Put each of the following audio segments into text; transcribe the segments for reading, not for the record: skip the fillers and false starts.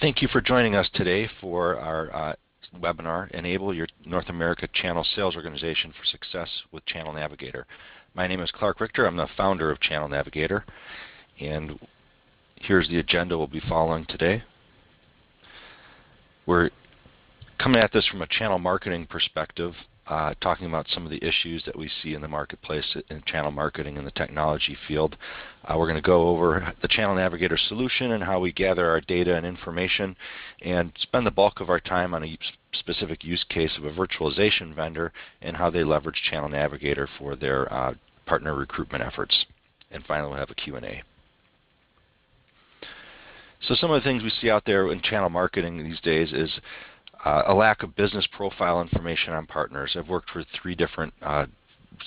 Thank you for joining us today for our webinar, Enable Your North America Channel Sales Organization for Success with Channel Navigator. My name is Clark Richter. I'm the founder of Channel Navigator, and here's the agenda we'll be following today. We're coming at this from a channel marketing perspective, talking about some of the issues that we see in the marketplace in channel marketing in the technology field. We're going to go over the Channel Navigator solution and how we gather our data and information, and spend the bulk of our time on a specific use case of a virtualization vendor and how they leverage Channel Navigator for their partner recruitment efforts. And finally, we'll have a Q&A. So some of the things we see out there in channel marketing these days is a lack of business profile information on partners. I've worked for 3 different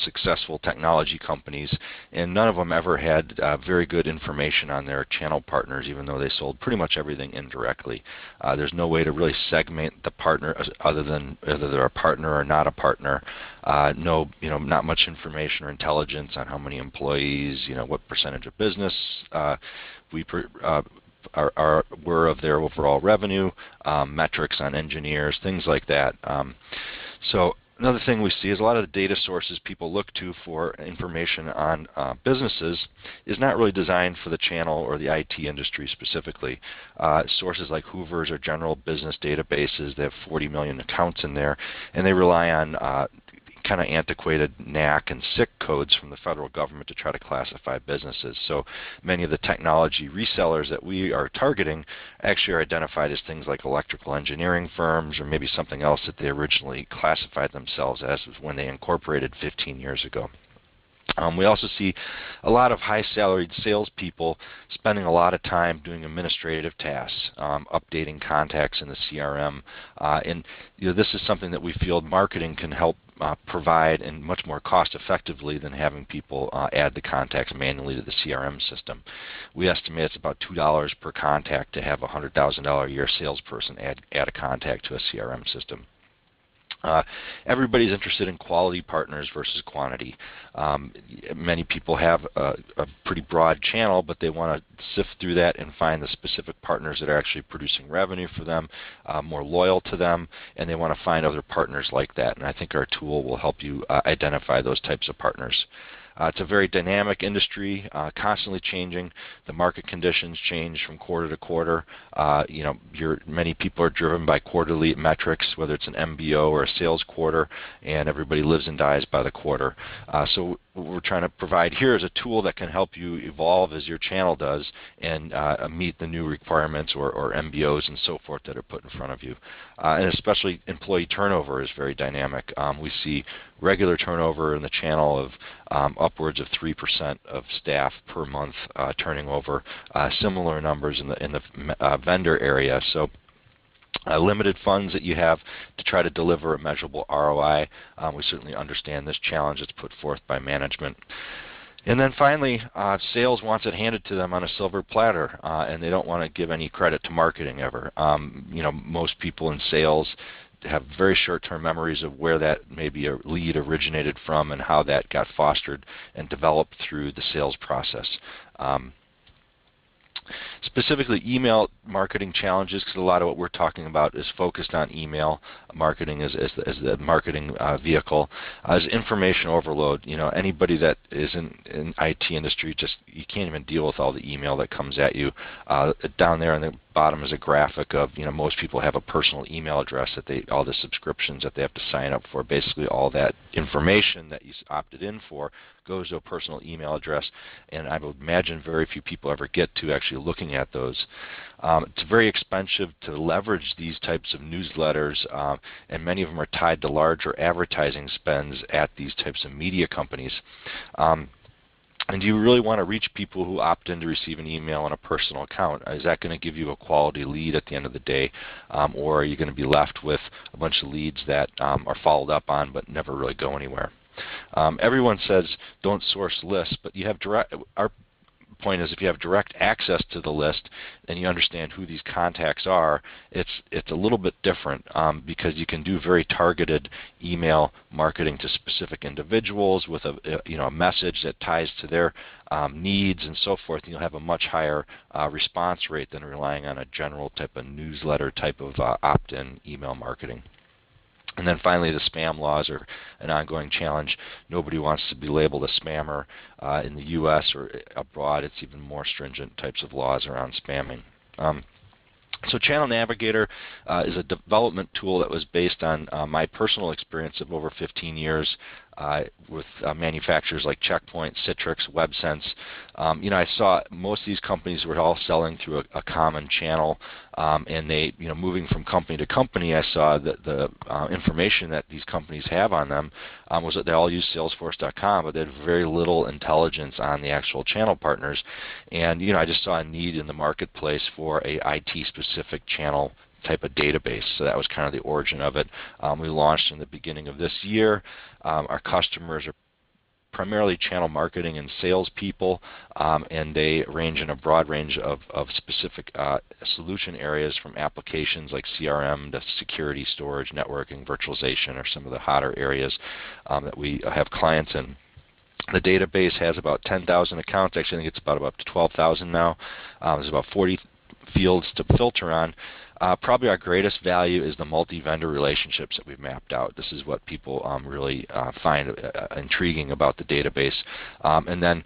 successful technology companies, and none of them ever had very good information on their channel partners, even though they sold pretty much everything indirectly. There's no way to really segment the partner other than whether they're a partner or not a partner. Not much information or intelligence on how many employees, what percentage of business were of their overall revenue, metrics on engineers, things like that. So another thing we see is a lot of the data sources people look to for information on businesses is not really designed for the channel or the IT industry specifically. Sources like Hoover's or general business databases, they have 40 million accounts in there, and they rely on kind of antiquated NAC and SIC codes from the federal government to try to classify businesses. So many of the technology resellers that we are targeting actually are identified as things like electrical engineering firms or maybe something else that they originally classified themselves as when they incorporated 15 years ago. We also see a lot of high-salaried salespeople spending a lot of time doing administrative tasks, updating contacts in the CRM, and this is something that we feel marketing can help provide, and much more cost-effectively than having people add the contacts manually to the CRM system. We estimate it's about $2 per contact to have a $100,000 a year salesperson add a contact to a CRM system. Everybody's interested in quality partners versus quantity. Many people have a pretty broad channel, but they want to sift through that and find the specific partners that are actually producing revenue for them, more loyal to them, and they want to find other partners like that. And I think our tool will help you identify those types of partners. It's a very dynamic industry, constantly changing. The market conditions change from quarter to quarter. Many people are driven by quarterly metrics, whether it's an MBO or a sales quarter, and everybody lives and dies by the quarter. So what we're trying to provide here is a tool that can help you evolve as your channel does and meet the new requirements or MBOs and so forth that are put in front of you. And especially employee turnover is very dynamic. We see regular turnover in the channel of upwards of 3% of staff per month turning over, similar numbers in the vendor area. So limited funds that you have to try to deliver a measurable ROI. We certainly understand this challenge that's put forth by management. And then finally, sales wants it handed to them on a silver platter, and they don't want to give any credit to marketing ever. Most people in sales have very short-term memories of where that maybe a lead originated from and how that got fostered and developed through the sales process. Specifically, email marketing challenges, because a lot of what we're talking about is focused on email marketing as the marketing vehicle. As information overload, anybody that is in IT industry, you can't even deal with all the email that comes at you. Down there on the bottom is a graphic of, most people have a personal email address that all the subscriptions that they have to sign up for. Basically, all that information that you opted in for goes to a personal email address, and I would imagine very few people ever get to actually looking at those. It's very expensive to leverage these types of newsletters, and many of them are tied to larger advertising spends at these types of media companies. And do you really want to reach people who opt in to receive an email on a personal account? Is that going to give you a quality lead at the end of the day? Or are you going to be left with a bunch of leads that are followed up on but never really go anywhere? Everyone says don't source lists, but you have point is if you have direct access to the list and you understand who these contacts are, it's a little bit different because you can do very targeted email marketing to specific individuals with a message that ties to their needs and so forth, and you'll have a much higher response rate than relying on a general type of newsletter type of opt-in email marketing. And then finally, the spam laws are an ongoing challenge. Nobody wants to be labeled a spammer in the U.S. or abroad. It's even more stringent types of laws around spamming. So Channel Navigator is a development tool that was based on my personal experience of over 15 years with manufacturers like Checkpoint, Citrix, WebSense. I saw most of these companies were all selling through a common channel, and they, moving from company to company, I saw that the information that these companies have on them was that they all use Salesforce.com, but they had very little intelligence on the actual channel partners. And I just saw a need in the marketplace for a IT-specific channel type of database. So that was kind of the origin of it. We launched in the beginning of this year. Our customers are primarily channel marketing and salespeople, and they range in a broad range of specific solution areas, from applications like CRM to security, storage, networking, virtualization are some of the hotter areas that we have clients in. The database has about 10,000 accounts. Actually, I think it's about up to 12,000 now. There's about 40 fields to filter on. Probably our greatest value is the multi-vendor relationships that we've mapped out. This is what people really find intriguing about the database. And then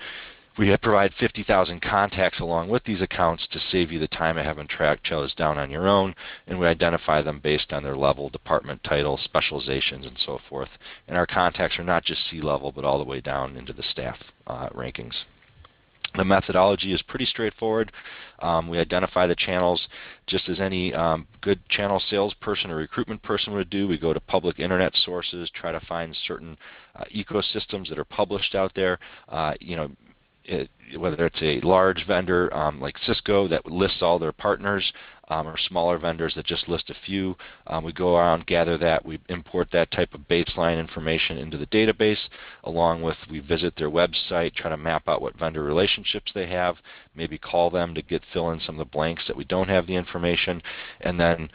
we provide 50,000 contacts along with these accounts to save you the time of having track those down on your own, and we identify them based on their level, department title, specializations, and so forth. And our contacts are not just C-level, but all the way down into the staff rankings. The methodology is pretty straightforward. We identify the channels just as any good channel salesperson or recruitment person would do. We go to public internet sources, try to find certain ecosystems that are published out there. Whether it's a large vendor like Cisco that lists all their partners, or smaller vendors that just list a few. We go around, gather that, we import that type of baseline information into the database, along with we visit their website, try to map out what vendor relationships they have, maybe call them to fill in some of the blanks that we don't have the information, and then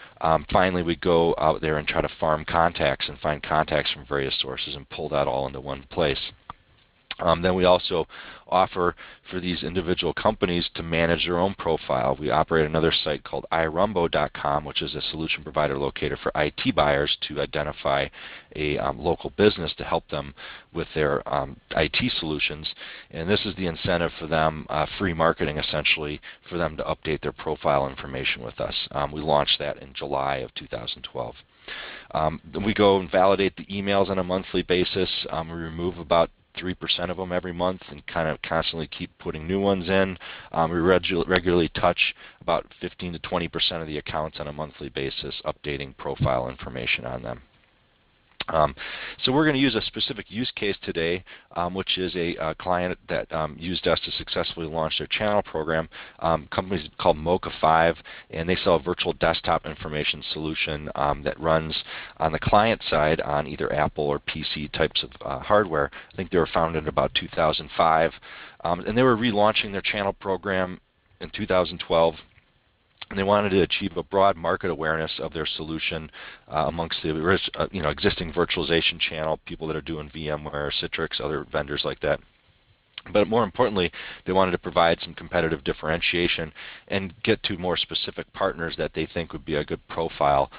finally we go out there and try to farm contacts and find contacts from various sources and pull that all into one place. Then we also offer for these individual companies to manage their own profile. We operate another site called irumbo.com, which is a solution provider locator for IT buyers to identify a local business to help them with their IT solutions. And this is the incentive for them, free marketing essentially, for them to update their profile information with us. We launched that in July of 2012. Then we go and validate the emails on a monthly basis. We remove about 3% of them every month and kind of constantly keep putting new ones in. We regularly touch about 15 to 20% of the accounts on a monthly basis, updating profile information on them. So we're going to use a specific use case today, which is a client that used us to successfully launch their channel program. Company's called Mocha 5, and they sell a virtual desktop information solution that runs on the client side on either Apple or PC types of hardware. I think they were founded in about 2005, and they were relaunching their channel program in 2012. And they wanted to achieve a broad market awareness of their solution amongst the existing virtualization channel, people that are doing VMware, Citrix, other vendors like that. But more importantly, they wanted to provide some competitive differentiation and get to more specific partners that they think would be a good profile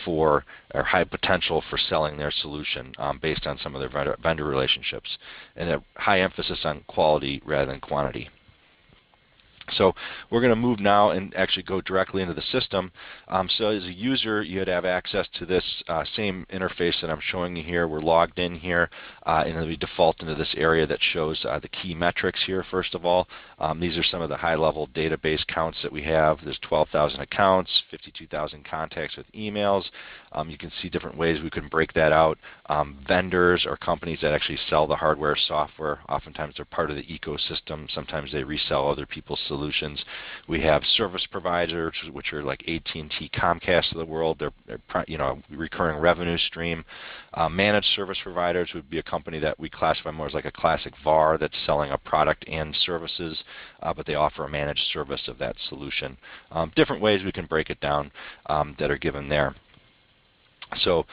for or high potential for selling their solution based on some of their vendor relationships, and a high emphasis on quality rather than quantity. So we're going to move now and actually go directly into the system. So as a user, you'd have access to this same interface that I'm showing you here. We're logged in here, and we default into this area that shows the key metrics here, first of all. These are some of the high-level database counts that we have. There's 12,000 accounts, 52,000 contacts with emails. You can see different ways we can break that out. Vendors or companies that actually sell the hardware, software, oftentimes they're part of the ecosystem. Sometimes they resell other people's solutions. solutions. We have service providers, which are like AT&T, Comcast of the world. They're recurring revenue stream. Managed service providers would be a company that we classify more as like a classic VAR that's selling a product and services, but they offer a managed service of that solution. Different ways we can break it down that are given there. So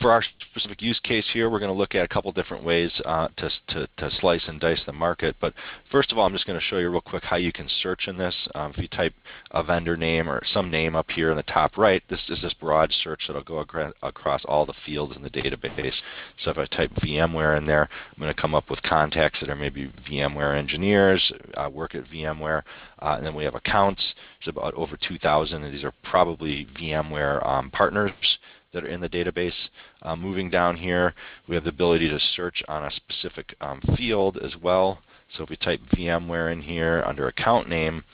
for our specific use case here, we're going to look at a couple different ways to slice and dice the market. But first of all, I'm just going to show you real quick how you can search in this. If you type a vendor name or some name up here in the top right, this is this broad search that will go across all the fields in the database. So if I type VMware in there, I'm going to come up with contacts that are maybe VMware engineers, work at VMware, and then we have accounts. There's about over 2,000, and these are probably VMware partners that are in the database. Moving down here, we have the ability to search on a specific field as well. So if we type VMware in here under account name,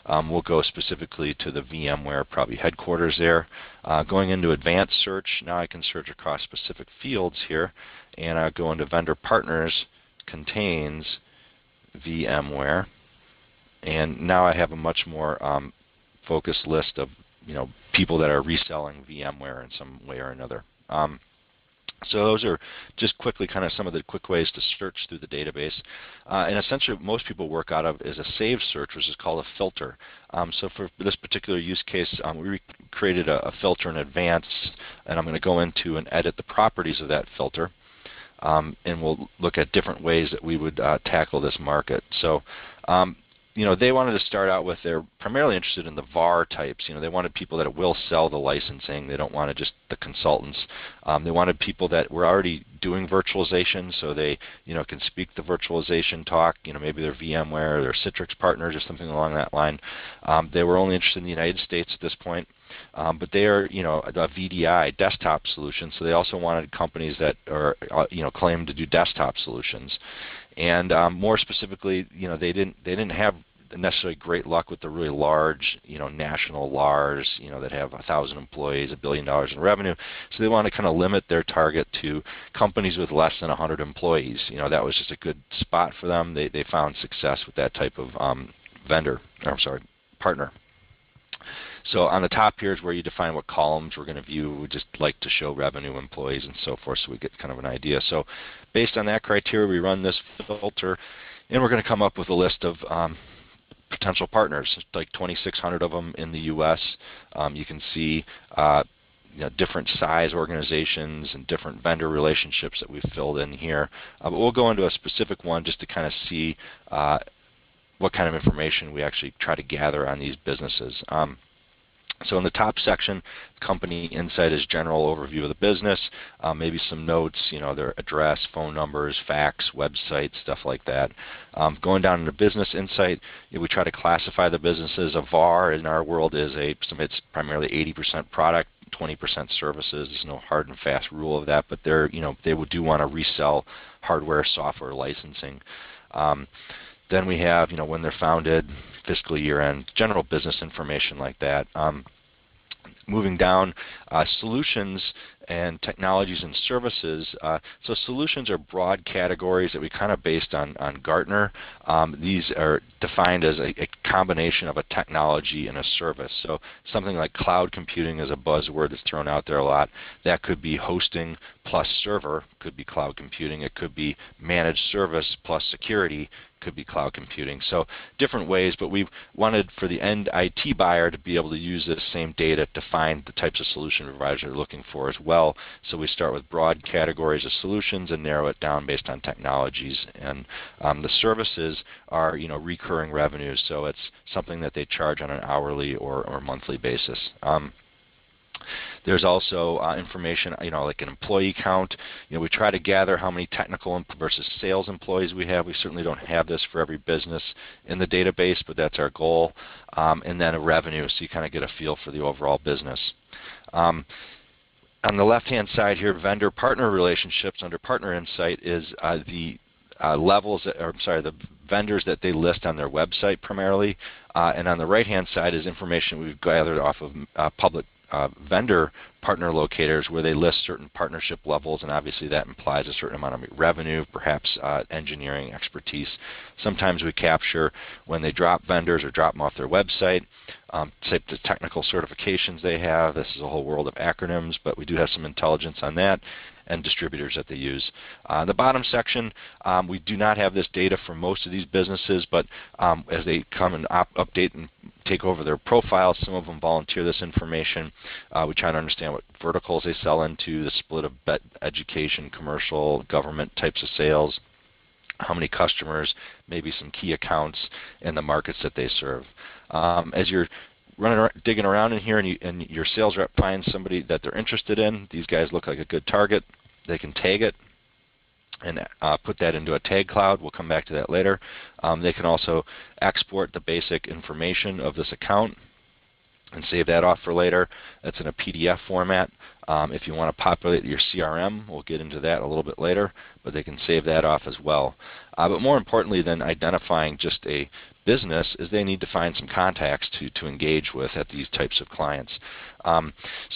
we'll go specifically to the VMware probably headquarters there. Going into advanced search, now I can search across specific fields here, and I'll go into vendor partners contains VMware, and now I have a much more focused list of people that are reselling VMware in some way or another. So those are just quickly kind of some of the quick ways to search through the database. And essentially what most people work out of is a saved search, which is called a filter. So for this particular use case, we created a filter in advance, and I'm going to go into and edit the properties of that filter. And we'll look at different ways that we would tackle this market. So they wanted to start out with, they're primarily interested in the VAR types. They wanted people that will sell the licensing. They don't want to just the consultants. They wanted people that were already doing virtualization, so they can speak the virtualization talk. Maybe they're VMware or they're Citrix partners or something along that line. They were only interested in the United States at this point. But they are, a VDI desktop solution, so they also wanted companies that are, claim to do desktop solutions. And more specifically, they didn't have necessarily great luck with the really large, national LARs, that have 1,000 employees, $1 billion in revenue. So they want to kind of limit their target to companies with less than 100 employees. That was just a good spot for them. They found success with that type of partner. So on the top here is where you define what columns we're going to view. We just like to show revenue, employees, and so forth, so we get kind of an idea. So based on that criteria, we run this filter, and we're going to come up with a list of potential partners, like 2,600 of them in the U.S. You can see different size organizations and different vendor relationships that we've filled in here. But we'll go into a specific one just to kind of see what kind of information we actually try to gather on these businesses. So in the top section, company insight is general overview of the business, maybe some notes, their address, phone numbers, fax, website, stuff like that. Going down into business insight, we try to classify the businesses. A VAR in our world is it's primarily 80% product, 20% services. There's no hard and fast rule of that, but they do want to resell hardware, software, licensing. Then we have, when they're founded, fiscal year end, general business information like that. Moving down, solutions and technologies and services. So solutions are broad categories that we kind of based on Gartner. These are defined as a combination of a technology and a service. So something like cloud computing is a buzzword that's thrown out there a lot. That could be hosting plus server, could be cloud computing. It could be managed service plus security, could be cloud computing. So different ways, but we wanted for the end IT buyer to be able to use this same data to find the types of solution providers they're looking for as well. So we start with broad categories of solutions and narrow it down based on technologies. And the services are recurring revenues, so it's something that they charge on an hourly or monthly basis. There's also information, like an employee count. We try to gather how many technical versus sales employees we have. We certainly don't have this for every business in the database, but that's our goal. And then a revenue, so you kind of get a feel for the overall business. On the left-hand side here, vendor-partner relationships under Partner Insight is the the vendors that they list on their website primarily. And on the right-hand side is information we've gathered off of public vendor partner locators where they list certain partnership levels, and obviously that implies a certain amount of revenue, perhaps engineering expertise. Sometimes we capture when they drop vendors or drop them off their website, type the technical certifications they have. This is a whole world of acronyms, but we do have some intelligence on that, and distributors that they use. In the bottom section, we do not have this data for most of these businesses, but as they come and update and take over their profiles, some of them volunteer this information. We try to understand what verticals they sell into, the split of education, commercial, government types of sales, how many customers, maybe some key accounts, and the markets that they serve. As you're digging around in here and your sales rep finds somebody that they're interested in, these guys look like a good target, they can tag it and put that into a tag cloud. We'll come back to that later. They can also export the basic information of this account and save that off for later. That's in a PDF format. If you want to populate your CRM, we'll get into that a little bit later, but they can save that off as well. But more importantly than identifying just a business is they need to find some contacts to engage with at these types of clients.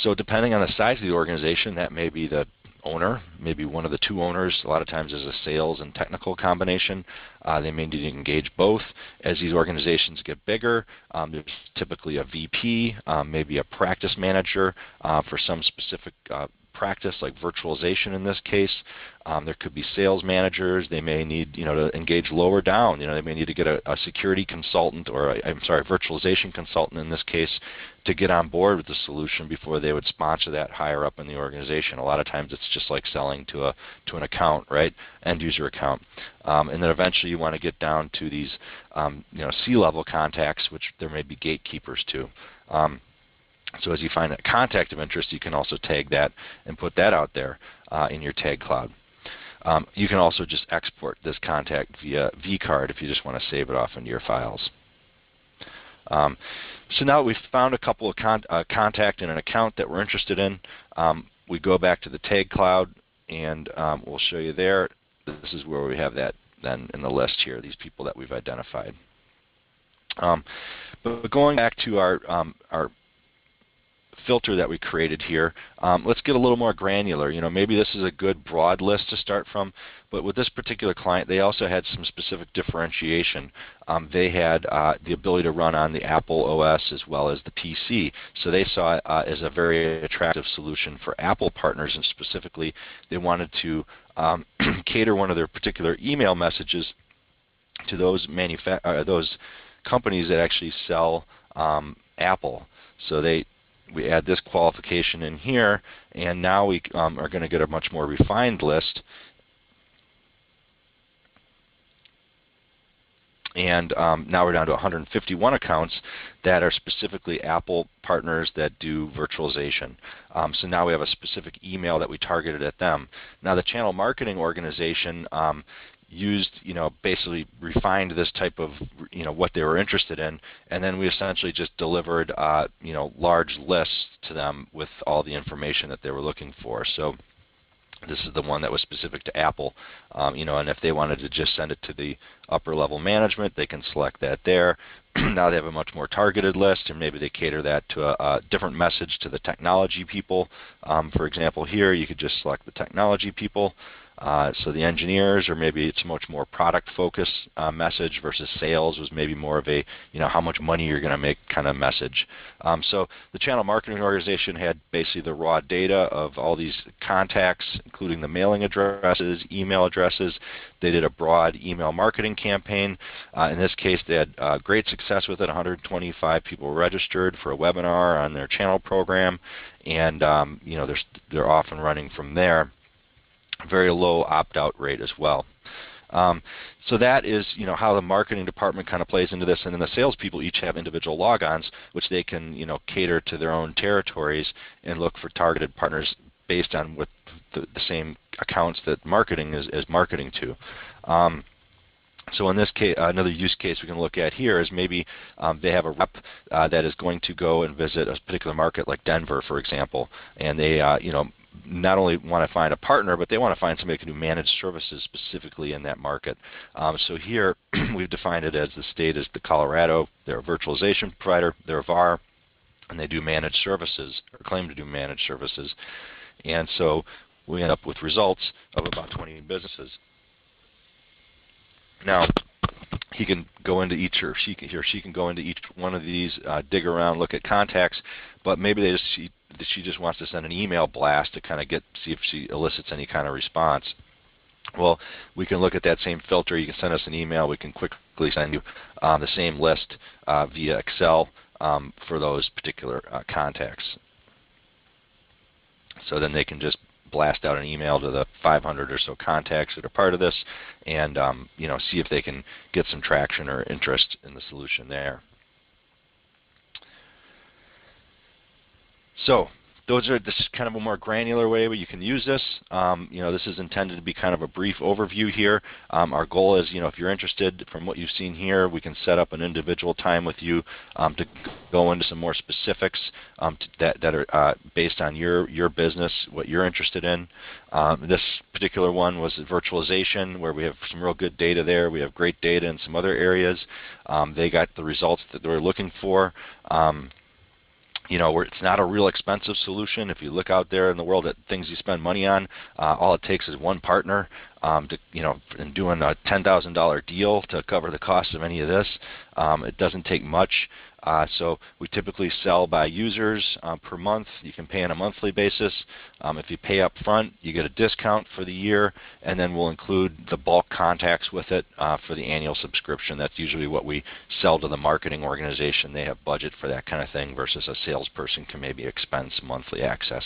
So depending on the size of the organization, that may be the owner, maybe one of the two owners. A lot of times there's a sales and technical combination. They may need to engage both. As these organizations get bigger, there's typically a VP, maybe a practice manager for some specific practice, like virtualization in this case. There could be sales managers. They may need, to engage lower down. They may need to get a security consultant, or a virtualization consultant in this case, to get on board with the solution before they would sponsor that higher up in the organization. A lot of times it's just like selling to an account, right? End user account. And then eventually you want to get down to these, C-level contacts, which there may be gatekeepers to. So as you find a contact of interest, you can also tag that and put that out there in your tag cloud. You can also just export this contact via vCard if you just want to save it off into your files. So now we've found a couple of contact in an account that we're interested in. We go back to the tag cloud, and we'll show you there. This is where we have that then in the list here, these people that we've identified. But going back to our filter that we created here, let's get a little more granular. Maybe this is a good broad list to start from, but with this particular client, they also had some specific differentiation. They had the ability to run on the Apple OS as well as the PC, so they saw it as a very attractive solution for Apple partners, and specifically they wanted to cater one of their particular email messages to those companies that actually sell Apple. So we add this qualification in here, and now we are going to get a much more refined list. And now we're down to 151 accounts that are specifically Apple partners that do virtualization. So now we have a specific email that we targeted at them. Now the channel marketing organization used, basically refined this type of, what they were interested in, and then we essentially just delivered, large lists to them with all the information that they were looking for. So this is the one that was specific to Apple, and if they wanted to just send it to the upper level management, they can select that there. Now they have a much more targeted list, and maybe they cater that to a different message to the technology people. For example, here you could just select the technology people. So the engineers, or maybe it's a much more product-focused message versus sales was maybe more of a, how much money you're going to make kind of message. So the channel marketing organization had basically the raw data of all these contacts, including the mailing addresses, email addresses. They did a broad email marketing campaign. In this case, they had great success with it. 125 people registered for a webinar on their channel program, and they're off and running from there. Very low opt-out rate as well. So that is, how the marketing department kind of plays into this, and then the salespeople each have individual logons, which they can, cater to their own territories and look for targeted partners based on what the same accounts that marketing is marketing to. So in this case, another use case we can look at here is maybe they have a rep that is going to go and visit a particular market like Denver, for example, and they, not only want to find a partner, but they want to find somebody who can do managed services specifically in that market. So here we've defined it as the state is the Colorado. They're a virtualization provider. They're a VAR. and they do managed services or claim to do managed services. And so we end up with results of about 20 businesses. Now, he can go into each, or she can go into each one of these, dig around, look at contacts, but maybe she just wants to send an email blast to kind of see if she elicits any kind of response. Well, we can look at that same filter. You can send us an email. We can quickly send you the same list via Excel for those particular contacts. So then they can just blast out an email to the 500 or so contacts that are part of this, and see if they can get some traction or interest in the solution there. So this is kind of a more granular way where you can use this. This is intended to be kind of a brief overview here. Our goal is, if you're interested, from what you've seen here, we can set up an individual time with you to go into some more specifics that are based on your business, what you're interested in. This particular one was virtualization, where we have some real good data there. We have great data in some other areas. They got the results that they were looking for. It's not a real expensive solution. If you look out there in the world at things you spend money on, all it takes is one partner and doing a $10,000 deal to cover the cost of any of this. It doesn't take much. So we typically sell by users per month. You can pay on a monthly basis. If you pay up front, you get a discount for the year, and then we'll include the bulk contacts with it for the annual subscription. That's usually what we sell to the marketing organization. They have budget for that kind of thing versus a salesperson can maybe expense monthly access.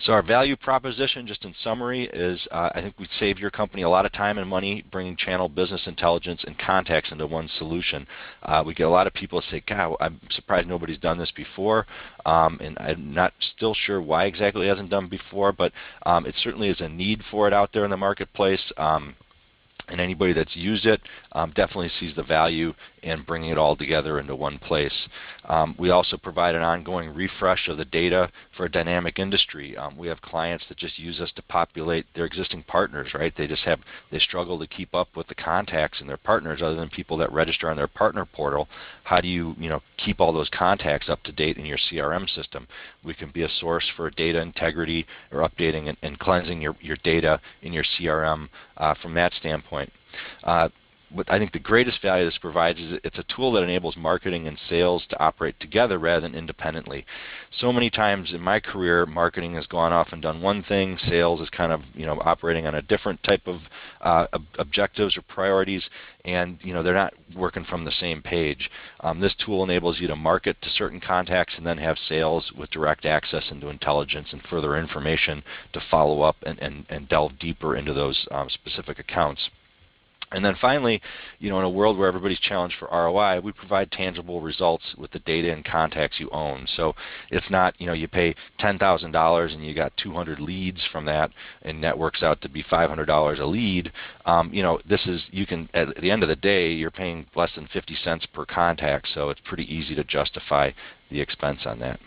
So our value proposition, just in summary, is I think we save your company a lot of time and money bringing channel business intelligence and contacts into one solution. We get a lot of people say, God, I'm surprised nobody's done this before, and I'm not still sure why exactly it hasn't done before, but it certainly is a need for it out there in the marketplace. And anybody that's used it definitely sees the value in bringing it all together into one place. We also provide an ongoing refresh of the data for a dynamic industry. We have clients that just use us to populate their existing partners, right? They struggle to keep up with the contacts and their partners other than people that register on their partner portal. How do you, keep all those contacts up to date in your CRM system? We can be a source for data integrity or updating and cleansing your data in your CRM from that standpoint. What I think the greatest value this provides is it's a tool that enables marketing and sales to operate together rather than independently. So many times in my career, marketing has gone off and done one thing, sales is kind of operating on a different type of objectives or priorities, and they're not working from the same page. This tool enables you to market to certain contacts and then have sales with direct access into intelligence and further information to follow up and delve deeper into those specific accounts. And then finally, in a world where everybody's challenged for ROI, we provide tangible results with the data and contacts you own. So it's not, you pay $10,000 and you got 200 leads from that, and that works out to be $500 a lead. You can, at the end of the day, you're paying less than 50 cents per contact, so it's pretty easy to justify the expense on that.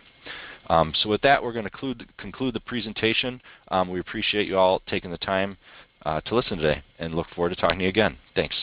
So with that, we're going to conclude the presentation. We appreciate you all taking the time to listen today and look forward to talking to you again. Thanks.